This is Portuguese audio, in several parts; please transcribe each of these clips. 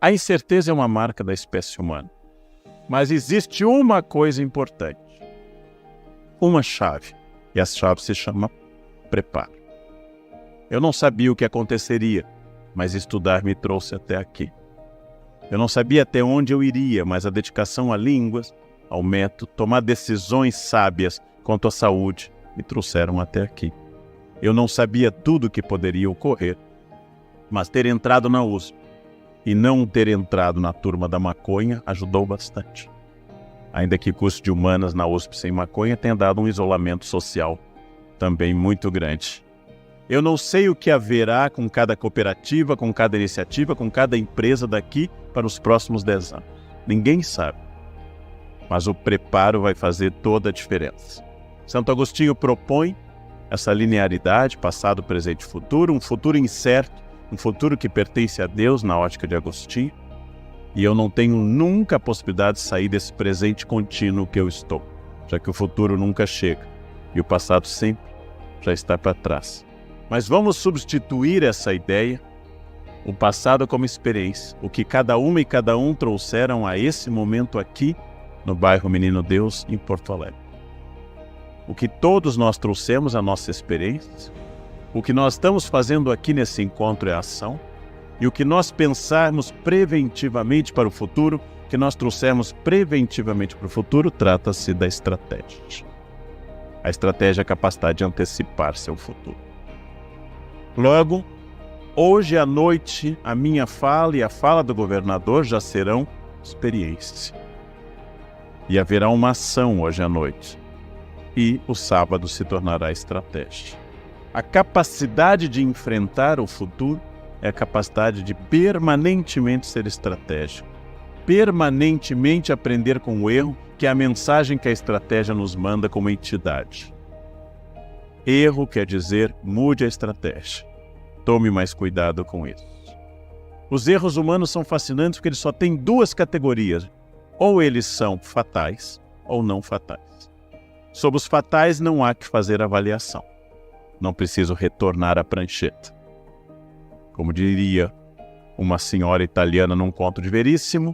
A incerteza é uma marca da espécie humana. Mas existe uma coisa importante. Uma chave. E essa chave se chama preparo. Eu não sabia o que aconteceria, mas estudar me trouxe até aqui. Eu não sabia até onde eu iria, mas a dedicação a línguas, ao método, tomar decisões sábias quanto à saúde, me trouxeram até aqui. Eu não sabia tudo o que poderia ocorrer, mas ter entrado na USP e não ter entrado na turma da maconha ajudou bastante. Ainda que curso de humanas na USP sem maconha tenha dado um isolamento social também muito grande. Eu não sei o que haverá com cada cooperativa, com cada iniciativa, com cada empresa daqui para os próximos 10 anos. Ninguém sabe. Mas o preparo vai fazer toda a diferença. Santo Agostinho propõe essa linearidade, passado, presente e futuro, um futuro incerto, um futuro que pertence a Deus na ótica de Agostinho. E eu não tenho nunca a possibilidade de sair desse presente contínuo que eu estou, já que o futuro nunca chega e o passado sempre já está para trás. Mas vamos substituir essa ideia, o passado como experiência, o que cada uma e cada um trouxeram a esse momento aqui no bairro Menino Deus, em Porto Alegre. O que todos nós trouxemos, a nossa experiência, o que nós estamos fazendo aqui nesse encontro é ação, e o que nós pensarmos preventivamente para o futuro, que nós trouxermos preventivamente para o futuro, trata-se da estratégia. A estratégia é a capacidade de antecipar-se ao futuro. Logo, hoje à noite, a minha fala e a fala do governador já serão experiência. E haverá uma ação hoje à noite. E o sábado se tornará estratégia. A capacidade de enfrentar o futuro é a capacidade de permanentemente ser estratégico. Permanentemente aprender com o erro, que é a mensagem que a estratégia nos manda como entidade. Erro quer dizer mude a estratégia. Tome mais cuidado com isso. Os erros humanos são fascinantes porque eles só têm duas categorias. Ou eles são fatais ou não fatais. Sobre os fatais não há que fazer avaliação. Não preciso retornar à prancheta. Como diria uma senhora italiana num conto de Veríssimo,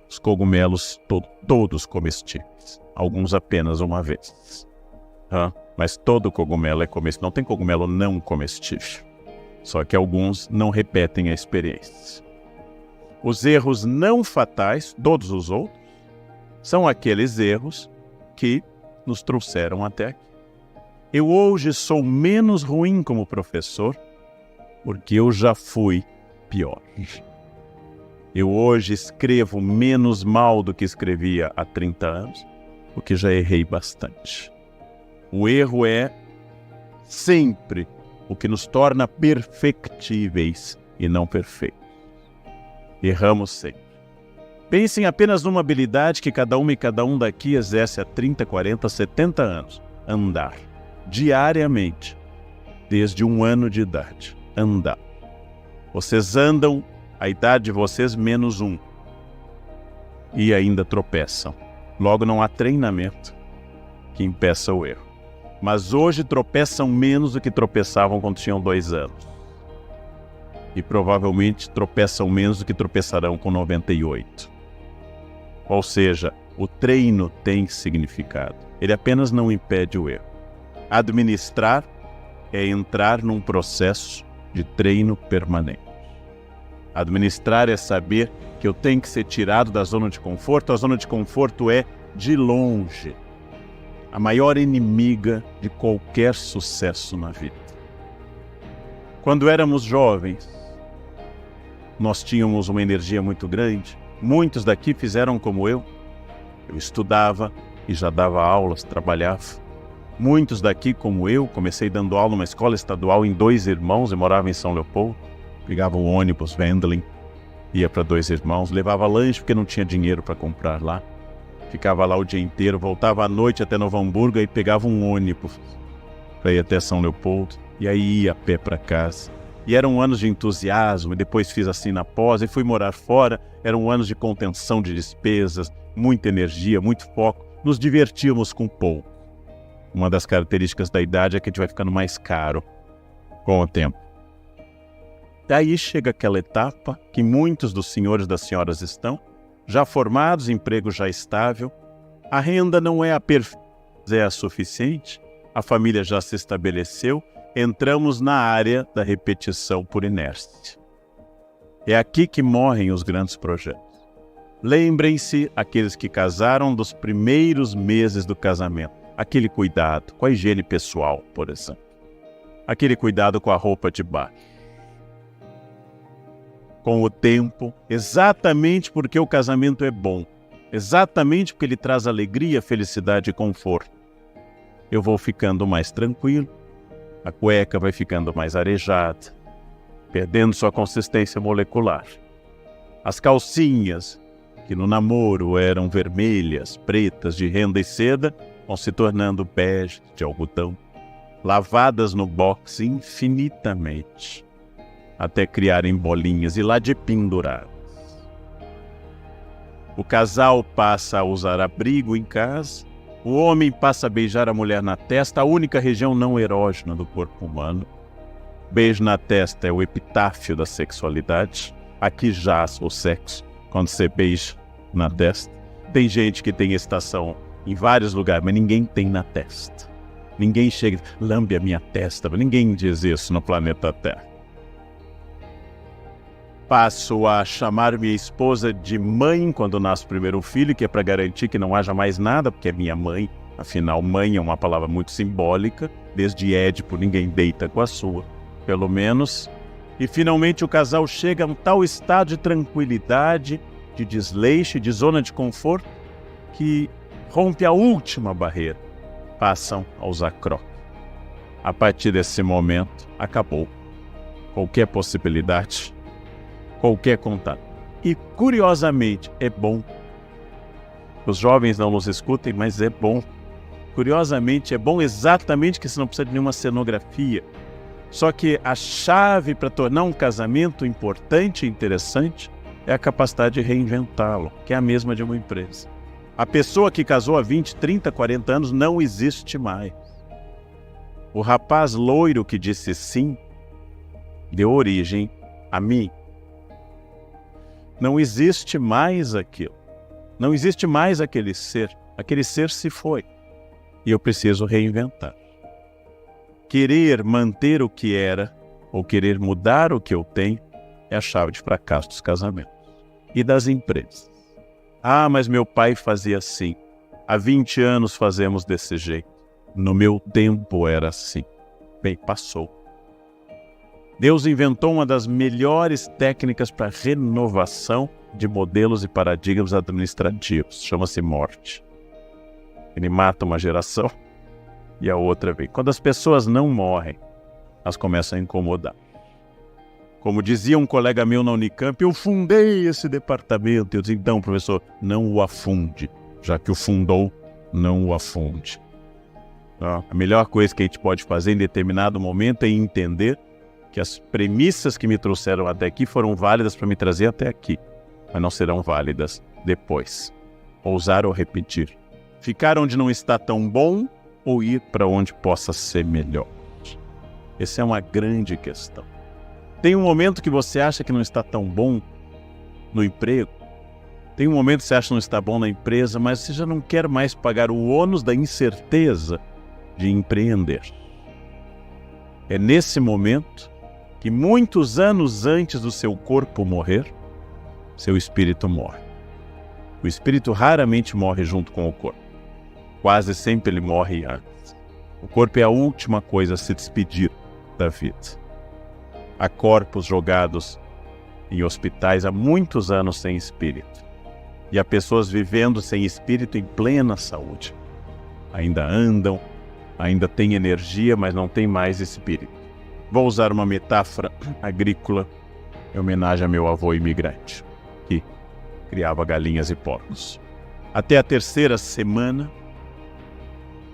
os cogumelos todos comestíveis. Alguns apenas uma vez. Mas todo cogumelo é comestível. Não tem cogumelo não comestível. Só que alguns não repetem a experiência. Os erros não fatais, todos os outros, são aqueles erros que nos trouxeram até aqui. Eu hoje sou menos ruim como professor, porque eu já fui pior. Eu hoje escrevo menos mal do que escrevia há 30 anos, porque já errei bastante. O erro é sempre o que nos torna perfectíveis e não perfeitos. Erramos sempre. Pensem apenas numa habilidade que cada uma e cada um daqui exerce há 30, 40, 70 anos. Andar. Diariamente. Desde 1 ano de idade. Andar. Vocês andam a idade de vocês menos 1. E ainda tropeçam. Logo não há treinamento que impeça o erro. Mas hoje tropeçam menos do que tropeçavam quando tinham 2 anos. E provavelmente tropeçam menos do que tropeçarão com 98. Ou seja, o treino tem significado. Ele apenas não impede o erro. Administrar é entrar num processo de treino permanente. Administrar é saber que eu tenho que ser tirado da zona de conforto. A zona de conforto é, de longe, a maior inimiga de qualquer sucesso na vida. Quando éramos jovens, nós tínhamos uma energia muito grande. Muitos daqui fizeram como eu. Eu estudava e já dava aulas, trabalhava. Muitos daqui, como eu, comecei dando aula numa escola estadual em 2 Irmãos, eu morava em São Leopoldo. Pegava o ônibus, Wendling, ia para 2 Irmãos, levava lanche porque não tinha dinheiro para comprar lá. Ficava lá o dia inteiro, voltava à noite até Novo Hamburgo e pegava um ônibus para ir até São Leopoldo. E aí ia a pé para casa. E eram anos de entusiasmo, e depois fiz assim na pós e fui morar fora. Eram anos de contenção de despesas, muita energia, muito foco. Nos divertíamos com pouco. Uma das características da idade é que a gente vai ficando mais caro com o tempo. Daí chega aquela etapa que muitos dos senhores e das senhoras estão, já formados, emprego já estável, a renda não é a suficiente, a família já se estabeleceu, entramos na área da repetição por inércia. É aqui que morrem os grandes projetos. Lembrem-se, aqueles que casaram, dos primeiros meses do casamento. Aquele cuidado com a higiene pessoal, por exemplo. Aquele cuidado com a roupa de baixo. Com o tempo, exatamente porque o casamento é bom. Exatamente porque ele traz alegria, felicidade e conforto. Eu vou ficando mais tranquilo. A cueca vai ficando mais arejada, perdendo sua consistência molecular. As calcinhas, que no namoro eram vermelhas, pretas, de renda e seda, vão se tornando bege, de algodão, lavadas no box infinitamente, até criarem bolinhas e lá de penduradas. O casal passa a usar abrigo em casa, o homem passa a beijar a mulher na testa, a única região não erógena do corpo humano. Beijo na testa é o epitáfio da sexualidade. Aqui jaz o sexo, quando você beija na testa. Tem gente que tem excitação em vários lugares, mas ninguém tem na testa. Ninguém chega e lambe a minha testa, ninguém diz isso no planeta Terra. Passo a chamar minha esposa de mãe quando nasce o primeiro filho, que é para garantir que não haja mais nada, porque é minha mãe. Afinal, mãe é uma palavra muito simbólica. Desde Édipo, ninguém deita com a sua, pelo menos. E finalmente o casal chega a um tal estado de tranquilidade, de desleixo, de zona de conforto, que rompe a última barreira. Passam a usar croque. A partir desse momento, acabou qualquer possibilidade, qualquer contato. E, curiosamente, é bom. Os jovens não nos escutem, mas é bom. Curiosamente, é bom exatamente que você não precisa de nenhuma cenografia. Só que a chave para tornar um casamento importante e interessante é a capacidade de reinventá-lo, que é a mesma de uma empresa. A pessoa que casou há 20, 30, 40 anos não existe mais. O rapaz loiro que disse sim deu origem a mim. Não existe mais aquilo. Não existe mais aquele ser. Aquele ser se foi. E eu preciso reinventar. Querer manter o que era, ou querer mudar o que eu tenho, é a chave de fracasso dos casamentos. E das empresas. Ah, mas meu pai fazia assim. Há 20 anos fazemos desse jeito. No meu tempo era assim. Bem, passou. Deus inventou uma das melhores técnicas para renovação de modelos e paradigmas administrativos. Chama-se morte. Ele mata uma geração e a outra vem. Quando as pessoas não morrem, elas começam a incomodar. Como dizia um colega meu na Unicamp, eu fundei esse departamento. Eu disse, então, professor, não o afunde. Já que o fundou, não o afunde. A melhor coisa que a gente pode fazer em determinado momento é entender que as premissas que me trouxeram até aqui foram válidas para me trazer até aqui, mas não serão válidas depois. Ousar ou repetir. Ficar onde não está tão bom ou ir para onde possa ser melhor. Essa é uma grande questão. Tem um momento que você acha que não está tão bom no emprego. Tem um momento que você acha que não está bom na empresa, mas você já não quer mais pagar o ônus da incerteza de empreender. É nesse momento que muitos anos antes do seu corpo morrer, seu espírito morre. O espírito raramente morre junto com o corpo. Quase sempre ele morre antes. O corpo é a última coisa a se despedir da vida. Há corpos jogados em hospitais há muitos anos sem espírito. E há pessoas vivendo sem espírito em plena saúde. Ainda andam, ainda têm energia, mas não têm mais espírito. Vou usar uma metáfora agrícola em homenagem a meu avô imigrante, que criava galinhas e porcos. Até a 3ª semana,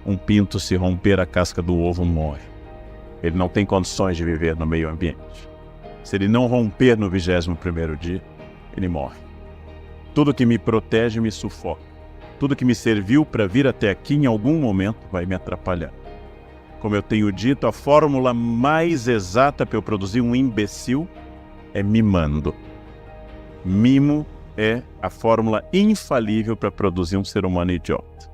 um pinto, se romper a casca do ovo, morre. Ele não tem condições de viver no meio ambiente. Se ele não romper no 21º dia, ele morre. Tudo que me protege me sufoca. Tudo que me serviu para vir até aqui em algum momento vai me atrapalhar. Como eu tenho dito, a fórmula mais exata para eu produzir um imbecil é mimando. Mimo é a fórmula infalível para produzir um ser humano idiota.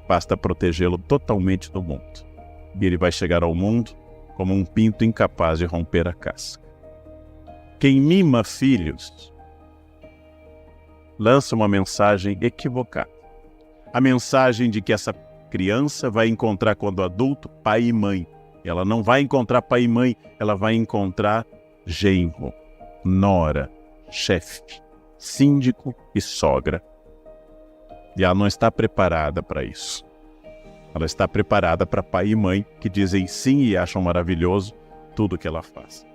Basta protegê-lo totalmente do mundo. E ele vai chegar ao mundo como um pinto incapaz de romper a casca. Quem mima filhos lança uma mensagem equivocada. A mensagem de que essa criança vai encontrar, quando adulto, pai e mãe. Ela não vai encontrar pai e mãe, ela vai encontrar genro, nora, chefe, síndico e sogra. E ela não está preparada para isso. Ela está preparada para pai e mãe que dizem sim e acham maravilhoso tudo que ela faz.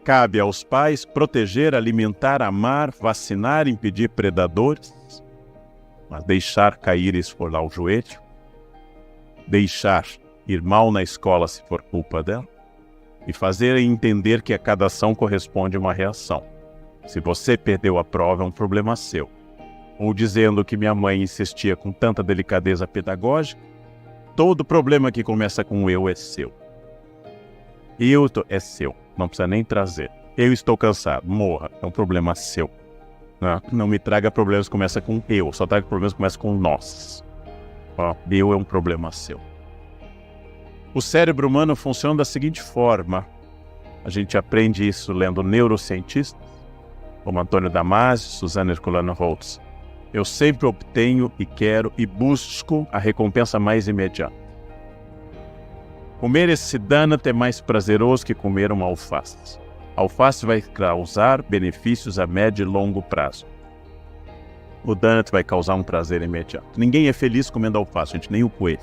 Cabe aos pais proteger, alimentar, amar, vacinar, impedir predadores, mas deixar cair e esfolar o joelho, deixar ir mal na escola se for culpa dela, e fazer entender que a cada ação corresponde a uma reação. Se você perdeu a prova, é um problema seu. Ou dizendo que minha mãe insistia com tanta delicadeza pedagógica, todo problema que começa com eu é seu. É seu, não precisa nem trazer. Eu estou cansado, morra, é um problema seu. Não me traga problemas que começam com eu, só traga problemas que começam com nós. Eu é um problema seu. O cérebro humano funciona da seguinte forma. A gente aprende isso lendo neurocientistas, como Antônio Damasio, Suzana Herculano Holtz. Eu sempre obtenho e quero e busco a recompensa mais imediata. Comer esse donut é mais prazeroso que comer uma alface. A alface vai causar benefícios a médio e longo prazo. O donut vai causar um prazer imediato. Ninguém é feliz comendo alface, gente, nem o coelho.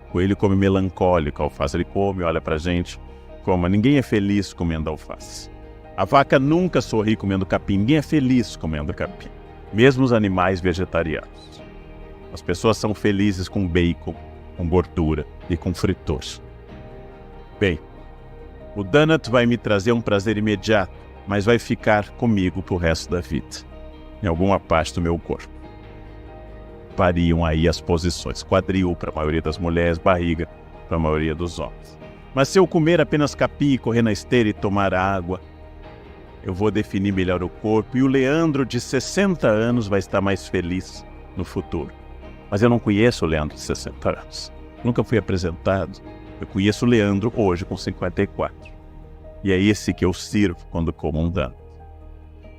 O coelho come melancólico, a alface ele come, olha pra gente, coma. Ninguém é feliz comendo alface. A vaca nunca sorri comendo capim, ninguém é feliz comendo capim. Mesmo os animais vegetarianos. As pessoas são felizes com bacon, com gordura e com fritor. Bem, o donut vai me trazer um prazer imediato, mas vai ficar comigo pro resto da vida, em alguma parte do meu corpo. Variam aí as posições, quadril para a maioria das mulheres, barriga para a maioria dos homens. Mas se eu comer apenas capim, correr na esteira e tomar água, eu vou definir melhor o corpo, e o Leandro de 60 anos vai estar mais feliz no futuro. Mas eu não conheço o Leandro de 60 anos, nunca fui apresentado. Eu conheço o Leandro hoje com 54. E é esse que eu sirvo quando como um donut.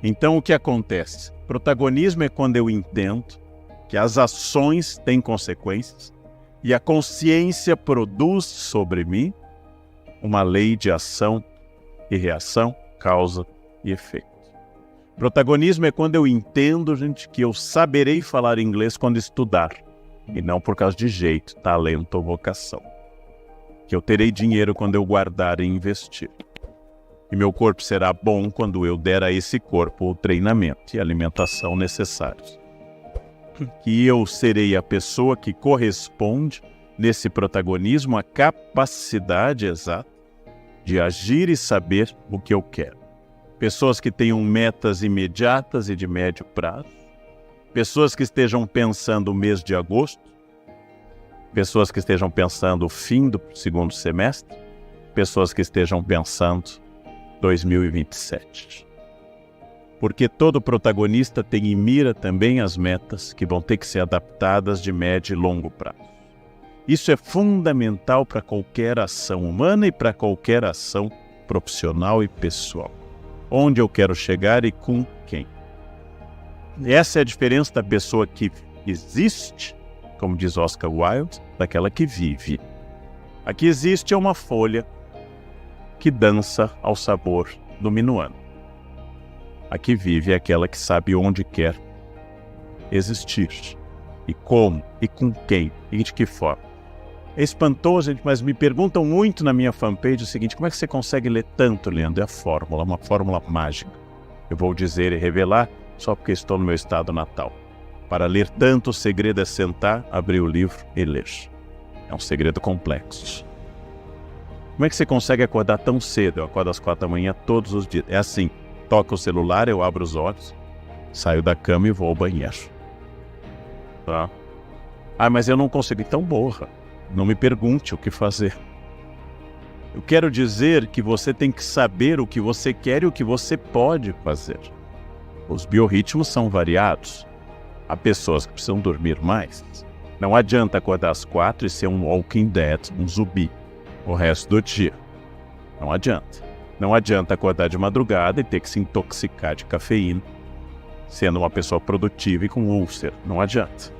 Então o que acontece? Protagonismo é quando eu entendo que as ações têm consequências e a consciência produz sobre mim uma lei de ação e reação, causa e efeito. Protagonismo é quando eu entendo, gente, que eu saberei falar inglês quando estudar, e não por causa de jeito, talento ou vocação. Que eu terei dinheiro quando eu guardar e investir. E meu corpo será bom quando eu der a esse corpo o treinamento e a alimentação necessários. Que eu serei a pessoa que corresponde, nesse protagonismo, à capacidade exata de agir e saber o que eu quero. Pessoas que tenham metas imediatas e de médio prazo. Pessoas que estejam pensando o mês de agosto. Pessoas que estejam pensando o fim do segundo semestre. Pessoas que estejam pensando 2027. Porque todo protagonista tem em mira também as metas que vão ter que ser adaptadas de médio e longo prazo. Isso é fundamental para qualquer ação humana e para qualquer ação profissional e pessoal. Onde eu quero chegar e com quem. Essa é a diferença da pessoa que existe, como diz Oscar Wilde, daquela que vive. A que existe é uma folha que dança ao sabor do minuano. A que vive é aquela que sabe onde quer existir, e como, e com quem, e de que forma. É espantoso, gente, mas me perguntam muito na minha fanpage o seguinte: como é que você consegue ler tanto, Leandro? É a fórmula, uma fórmula mágica. Eu vou dizer e revelar só porque estou no meu estado natal. Para ler tanto, o segredo é sentar, abrir o livro e ler. É um segredo complexo. Como é que você consegue acordar tão cedo? Eu acordo às 4 da manhã todos os dias. É assim, toco o celular, eu abro os olhos, saio da cama e vou ao banheiro. Tá? Mas eu não consigo. Então morra. Não me pergunte o que fazer. Eu quero dizer que você tem que saber o que você quer e o que você pode fazer. Os biorritmos são variados. Há pessoas que precisam dormir mais. Não adianta acordar às 4 e ser um Walking Dead, um zumbi, o resto do dia. Não adianta. Não adianta acordar de madrugada e ter que se intoxicar de cafeína, sendo uma pessoa produtiva e com úlcera. Não adianta.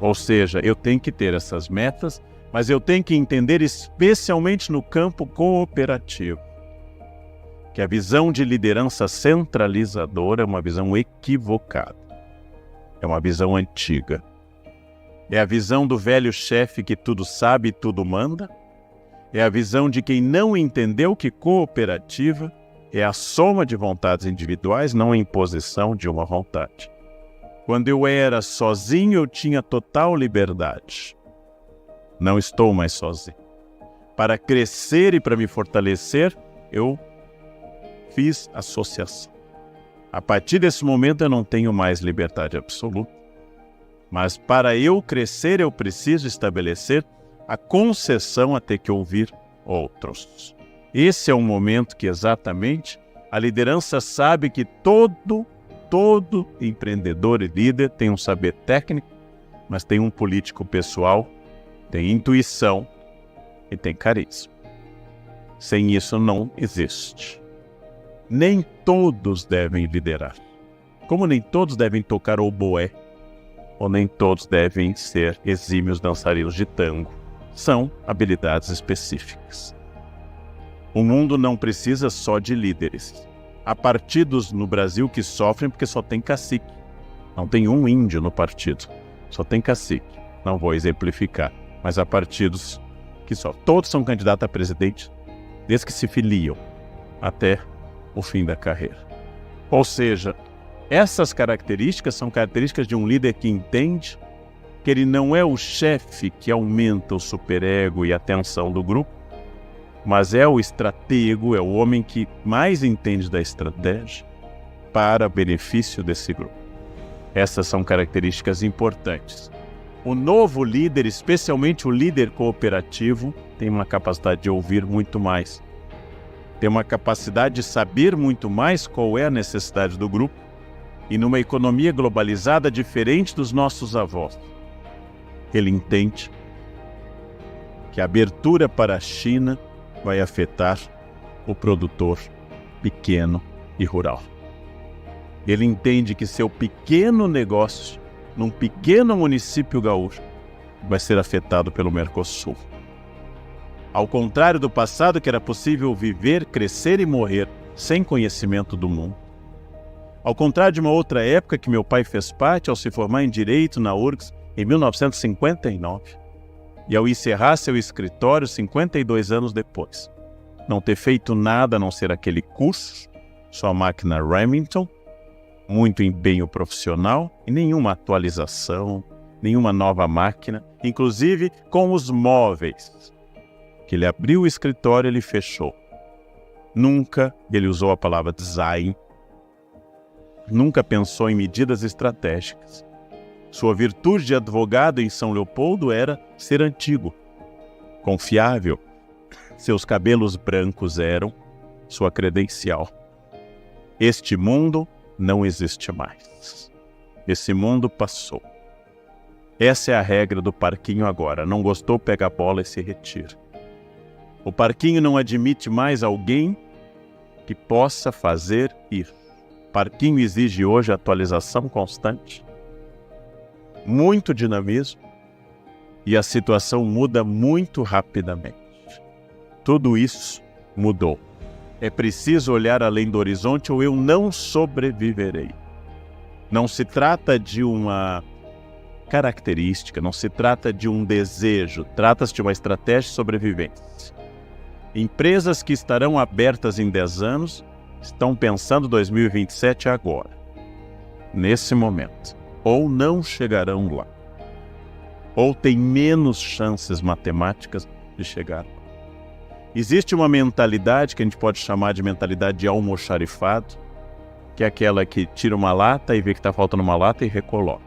Ou seja, eu tenho que ter essas metas, mas eu tenho que entender, especialmente no campo cooperativo, que a visão de liderança centralizadora é uma visão equivocada. É uma visão antiga. É a visão do velho chefe que tudo sabe e tudo manda. É a visão de quem não entendeu que cooperativa é a soma de vontades individuais, não a imposição de uma vontade. Quando eu era sozinho, eu tinha total liberdade. Não estou mais sozinho. Para crescer e para me fortalecer, eu fiz associação. A partir desse momento, eu não tenho mais liberdade absoluta. Mas para eu crescer, eu preciso estabelecer a concessão a ter que ouvir outros. Esse é um momento que exatamente a liderança sabe que todo empreendedor e líder tem um saber técnico, mas tem um político pessoal, tem intuição e tem carisma. Sem isso não existe. Nem todos devem liderar. Como nem todos devem tocar oboé, ou nem todos devem ser exímios dançarinos de tango. São habilidades específicas. O mundo não precisa só de líderes. Há partidos no Brasil que sofrem porque só tem cacique. Não tem um índio no partido, só tem cacique. Não vou exemplificar, mas há partidos que só todos são candidatos a presidente, desde que se filiam até o fim da carreira. Ou seja, essas características são características de um líder que entende que ele não é o chefe que aumenta o superego e a tensão do grupo, mas é o estratego, é o homem que mais entende da estratégia para benefício desse grupo. Essas são características importantes. O novo líder, especialmente o líder cooperativo, tem uma capacidade de ouvir muito mais. Tem uma capacidade de saber muito mais qual é a necessidade do grupo. E numa economia globalizada diferente dos nossos avós, ele entende que a abertura para a China vai afetar o produtor pequeno e rural. Ele entende que seu pequeno negócio, num pequeno município gaúcho, vai ser afetado pelo Mercosul. Ao contrário do passado, que era possível viver, crescer e morrer sem conhecimento do mundo. Ao contrário de uma outra época que meu pai fez parte ao se formar em Direito na URGS em 1959 e ao encerrar seu escritório 52 anos depois. Não ter feito nada a não ser aquele curso, sua máquina Remington, muito empenho profissional e nenhuma atualização, nenhuma nova máquina, inclusive com os móveis. Que ele abriu o escritório e ele fechou. Nunca ele usou a palavra design, nunca pensou em medidas estratégicas. Sua virtude de advogado em São Leopoldo era ser antigo, confiável. Seus cabelos brancos eram sua credencial. Este mundo não existe mais. Esse mundo passou. Essa é a regra do parquinho agora. Não gostou, pega a bola e se retira. O parquinho não admite mais alguém que possa fazer isso. O parquinho exige hoje atualização constante, muito dinamismo, e a situação muda muito rapidamente. Tudo isso mudou. É preciso olhar além do horizonte ou eu não sobreviverei. Não se trata de uma característica, não se trata de um desejo, trata-se de uma estratégia de sobrevivência. Empresas que estarão abertas em 10 anos estão pensando 2027 agora, nesse momento, ou não chegarão lá, ou têm menos chances matemáticas de chegar lá. Existe uma mentalidade que a gente pode chamar de mentalidade de almoxarifado, que é aquela que tira uma lata e vê que está faltando uma lata e recoloca.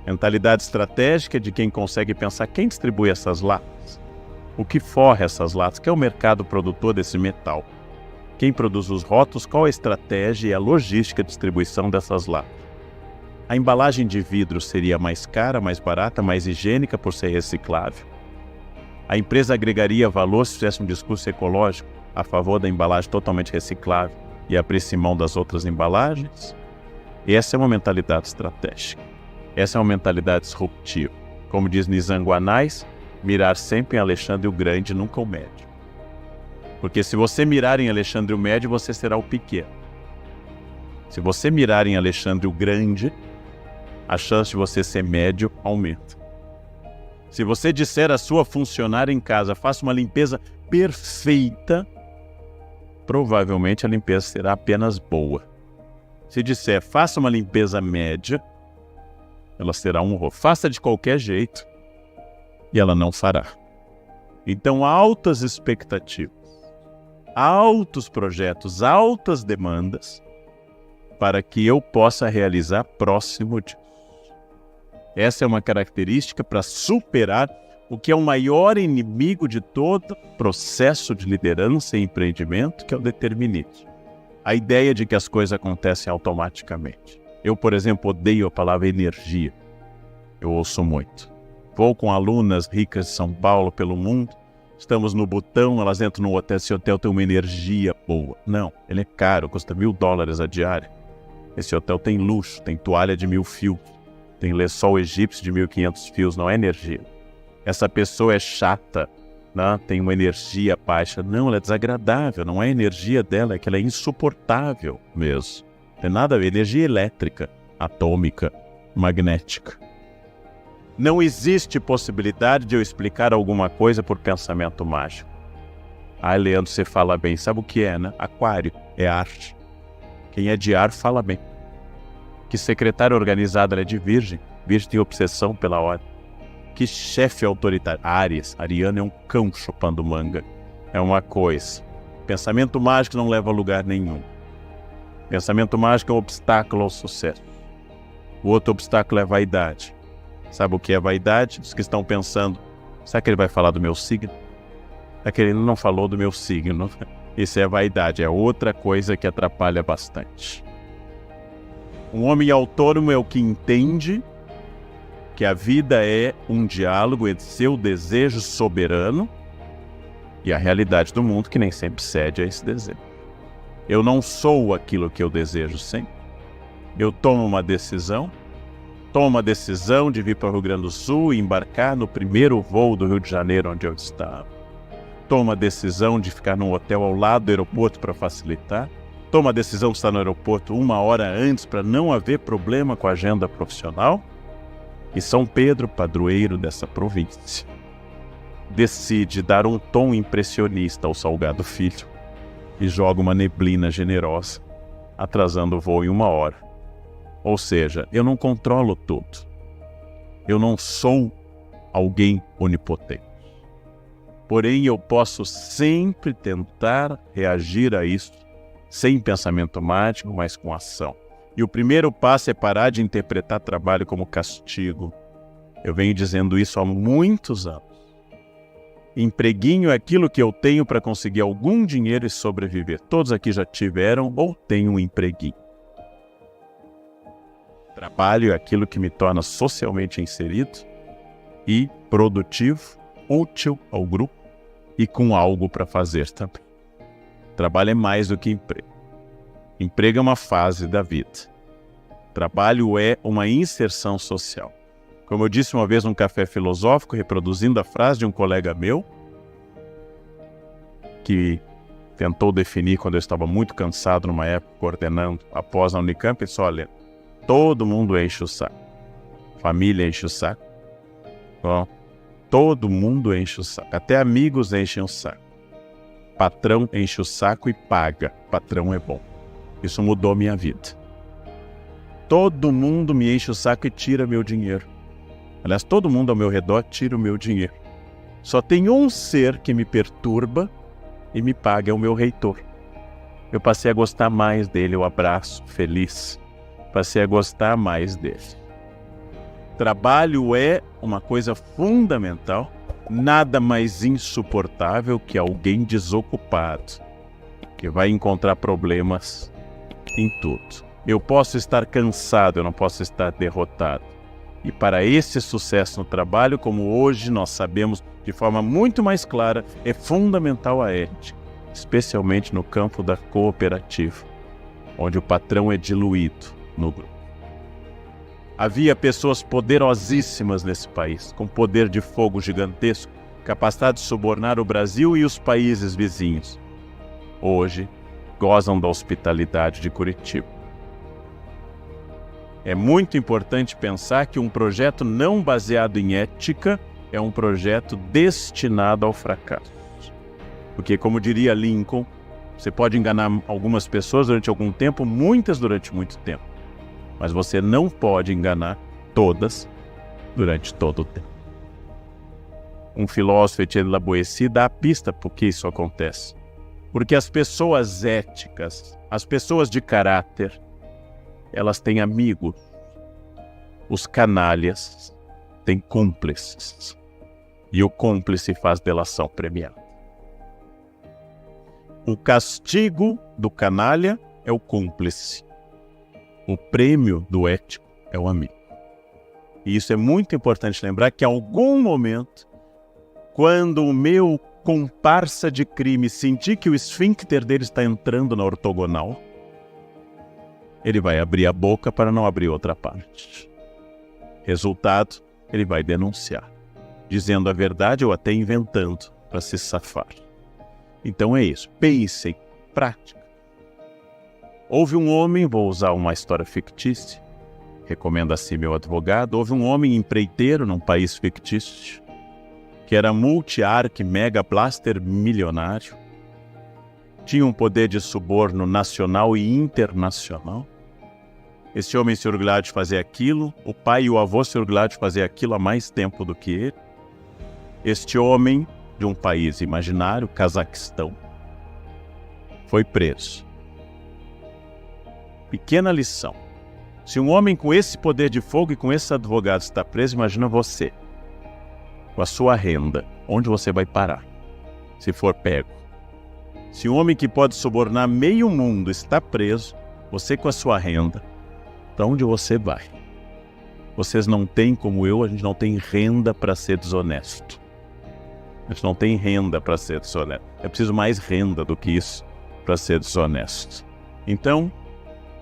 Mentalidade estratégica de quem consegue pensar quem distribui essas latas. O que forra essas latas? Quem é o mercado produtor desse metal? Quem produz os rótulos? Qual a estratégia e a logística de distribuição dessas latas? A embalagem de vidro seria mais cara, mais barata, mais higiênica por ser reciclável? A empresa agregaria valor se fizesse um discurso ecológico a favor da embalagem totalmente reciclável e abrisse mão das outras embalagens? Essa é uma mentalidade estratégica. Essa é uma mentalidade disruptiva. Como diz Nizam Anais, mirar sempre em Alexandre o Grande, nunca o Médio. Porque se você mirar em Alexandre o Médio, você será o pequeno. Se você mirar em Alexandre o Grande, a chance de você ser médio aumenta. Se você disser à sua funcionária em casa, faça uma limpeza perfeita, provavelmente a limpeza será apenas boa. Se disser, faça uma limpeza média, ela será um horror. Faça de qualquer jeito e ela não fará. Então, altas expectativas, altos projetos, altas demandas para que eu possa realizar próximo disso. Essa é uma característica para superar o que é o maior inimigo de todo processo de liderança e empreendimento, que é o determinismo. A ideia de que as coisas acontecem automaticamente. Eu, por exemplo, odeio a palavra energia. Eu ouço muito. Vou com alunas ricas de São Paulo pelo mundo, estamos no Butão, elas entram no hotel, esse hotel tem uma energia boa. Não, ele é caro, custa $1.000 a diária. Esse hotel tem luxo, tem toalha de 1.000 fios. Tem lençol egípcio de 1.500 fios, não é energia. Essa pessoa é chata, né? Tem uma energia baixa. Não, ela é desagradável, não é a energia dela, é que ela é insuportável mesmo. Tem nada a ver, energia elétrica, atômica, magnética. Não existe possibilidade de eu explicar alguma coisa por pensamento mágico. Ah, Leandro, você fala bem. Sabe o que é, né? Aquário, é arte. Quem é de ar fala bem. Que secretária organizada é de Virgem. Virgem tem obsessão pela ordem. Que chefe autoritário. Áries. Ariano é um cão chupando manga. É uma coisa. Pensamento mágico não leva a lugar nenhum. Pensamento mágico é um obstáculo ao sucesso. O outro obstáculo é vaidade. Sabe o que é vaidade? Os que estão pensando, será que ele vai falar do meu signo? Será que ele não falou do meu signo? Isso é vaidade. É outra coisa que atrapalha bastante. Um homem autônomo é o que entende que a vida é um diálogo entre seu desejo soberano e a realidade do mundo, que nem sempre cede a esse desejo. Eu não sou aquilo que eu desejo sempre. Eu tomo uma decisão de vir para o Rio Grande do Sul e embarcar no primeiro voo do Rio de Janeiro, onde eu estava. Tomo a decisão de ficar num hotel ao lado do aeroporto para facilitar. Toma a decisão de estar no aeroporto 1 hora antes para não haver problema com a agenda profissional. E São Pedro, padroeiro dessa província, decide dar um tom impressionista ao Salgado Filho e joga uma neblina generosa, atrasando o voo em 1 hora. Ou seja, eu não controlo tudo. Eu não sou alguém onipotente. Porém, eu posso sempre tentar reagir a isso sem pensamento mágico, mas com ação. E o primeiro passo é parar de interpretar trabalho como castigo. Eu venho dizendo isso há muitos anos. Empreguinho é aquilo que eu tenho para conseguir algum dinheiro e sobreviver. Todos aqui já tiveram ou têm um empreguinho. Trabalho é aquilo que me torna socialmente inserido e produtivo, útil ao grupo e com algo para fazer também. Trabalho é mais do que emprego. Emprego é uma fase da vida. Trabalho é uma inserção social. Como eu disse uma vez num café filosófico, reproduzindo a frase de um colega meu, que tentou definir quando eu estava muito cansado numa época coordenando após a Unicamp, ele disse, olha, todo mundo enche o saco. Família enche o saco. Bom, todo mundo enche o saco. Até amigos enchem o saco. Patrão enche o saco e paga. Patrão é bom. Isso mudou minha vida. Todo mundo me enche o saco e tira meu dinheiro. Aliás, todo mundo ao meu redor tira o meu dinheiro. Só tem um ser que me perturba e me paga, é o meu reitor. Eu passei a gostar mais dele, eu abraço, feliz. Passei a gostar mais dele. Trabalho é uma coisa fundamental nada mais insuportável que alguém desocupado, que vai encontrar problemas em tudo. Eu posso estar cansado, eu não posso estar derrotado. E para esse sucesso no trabalho, como hoje nós sabemos de forma muito mais clara, é fundamental a ética, especialmente no campo da cooperativa, onde o patrão é diluído no grupo. Havia pessoas poderosíssimas nesse país, com poder de fogo gigantesco, capacidade de subornar o Brasil e os países vizinhos. Hoje, gozam da hospitalidade de Curitiba. É muito importante pensar que um projeto não baseado em ética é um projeto destinado ao fracasso. Porque, como diria Lincoln, você pode enganar algumas pessoas durante algum tempo, muitas durante muito tempo. Mas você não pode enganar todas durante todo o tempo. Um filósofo, Etienne Laboétie, dá a pista por que isso acontece. Porque as pessoas éticas, as pessoas de caráter, elas têm amigos. Os canalhas têm cúmplices. E o cúmplice faz delação premiada. O castigo do canalha é o cúmplice. O prêmio do ético é o amigo. E isso é muito importante lembrar que em algum momento, quando o meu comparsa de crime sentir que o esfíncter dele está entrando na ortogonal, ele vai abrir a boca para não abrir outra parte. Resultado, ele vai denunciar, dizendo a verdade ou até inventando para se safar. Então é isso, pensem, prática. Houve um homem, vou usar uma história fictícia, recomendo assim meu advogado, houve um homem empreiteiro num país fictício, que era multi-arc mega blaster milionário, tinha um poder de suborno nacional e internacional. Esse homem se orgulhava de fazer aquilo, o pai e o avô se orgulhavam de fazer aquilo há mais tempo do que ele. Este homem, de um país imaginário, Cazaquistão, foi preso. Pequena lição. Se um homem com esse poder de fogo e com esse advogado está preso, imagina você, com a sua renda, onde você vai parar, se for pego. Se um homem que pode subornar meio mundo está preso, você com a sua renda, para onde você vai? Vocês não têm, como eu, a gente não tem renda para ser desonesto. A gente não tem renda para ser desonesto. É preciso mais renda do que isso para ser desonesto. Então,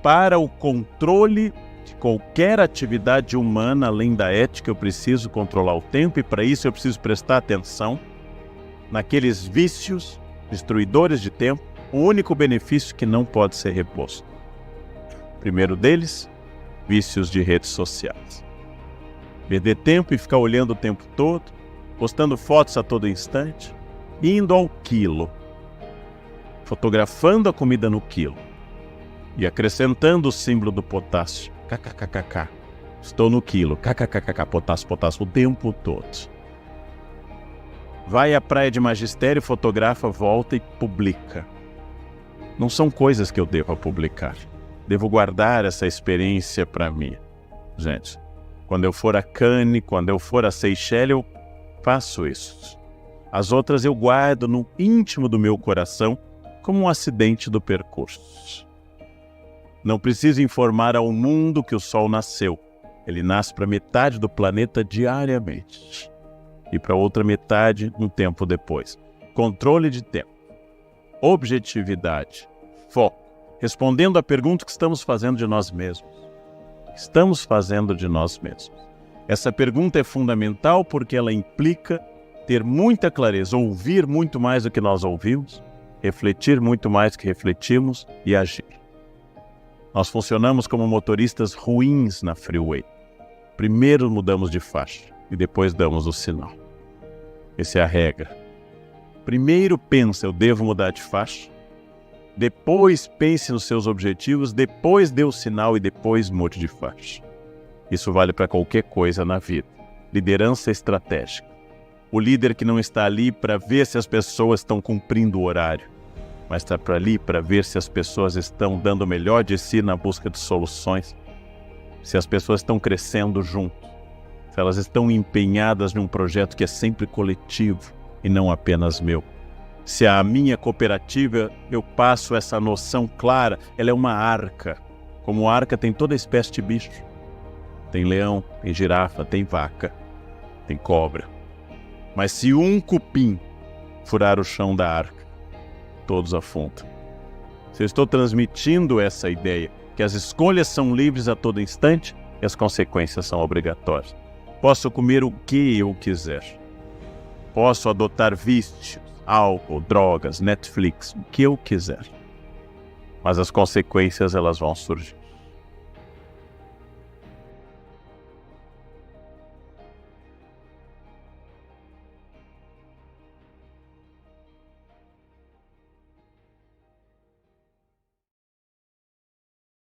para o controle de qualquer atividade humana, além da ética, eu preciso controlar o tempo e para isso eu preciso prestar atenção naqueles vícios destruidores de tempo, o único benefício que não pode ser reposto. Primeiro deles, vícios de redes sociais. Perder tempo e ficar olhando o tempo todo, postando fotos a todo instante, indo ao quilo, fotografando a comida no quilo e acrescentando o símbolo do potássio, kkkk, estou no quilo, kkkk, potássio, potássio, o tempo todo. Vai à praia de magistério, fotografa, volta e publica. Não são coisas que eu devo publicar. Devo guardar essa experiência para mim. Gente, quando eu for a Cannes, quando eu for a Seychelles, eu faço isso. As outras eu guardo no íntimo do meu coração como um acidente do percurso. Não preciso informar ao mundo que o Sol nasceu. Ele nasce para metade do planeta diariamente. E para outra metade um tempo depois. Controle de tempo, objetividade, foco, respondendo à pergunta que estamos fazendo de nós mesmos. Estamos fazendo de nós mesmos. Essa pergunta é fundamental porque ela implica ter muita clareza, ouvir muito mais do que nós ouvimos, refletir muito mais do que refletimos e agir. Nós funcionamos como motoristas ruins na freeway. Primeiro mudamos de faixa e depois damos o sinal. Essa é a regra. Primeiro pensa, eu devo mudar de faixa. Depois pense nos seus objetivos, depois dê o sinal e depois mude de faixa. Isso vale para qualquer coisa na vida. Liderança estratégica. O líder que não está ali para ver se as pessoas estão cumprindo o horário, mas está ali para ver se as pessoas estão dando o melhor de si na busca de soluções, se as pessoas estão crescendo junto. se elas estão empenhadas num projeto que é sempre coletivo e não apenas meu. Se a minha cooperativa, eu passo essa noção clara, ela é uma arca. Como arca tem toda espécie de bicho. Tem leão, tem girafa, tem vaca, tem cobra. Mas se um cupim furar o chão da arca, todos afundam. Se eu estou transmitindo essa ideia, que as escolhas são livres a todo instante e as consequências são obrigatórias. Posso comer o que eu quiser. Posso adotar vícios, álcool, drogas, Netflix, o que eu quiser. Mas as consequências, elas vão surgir.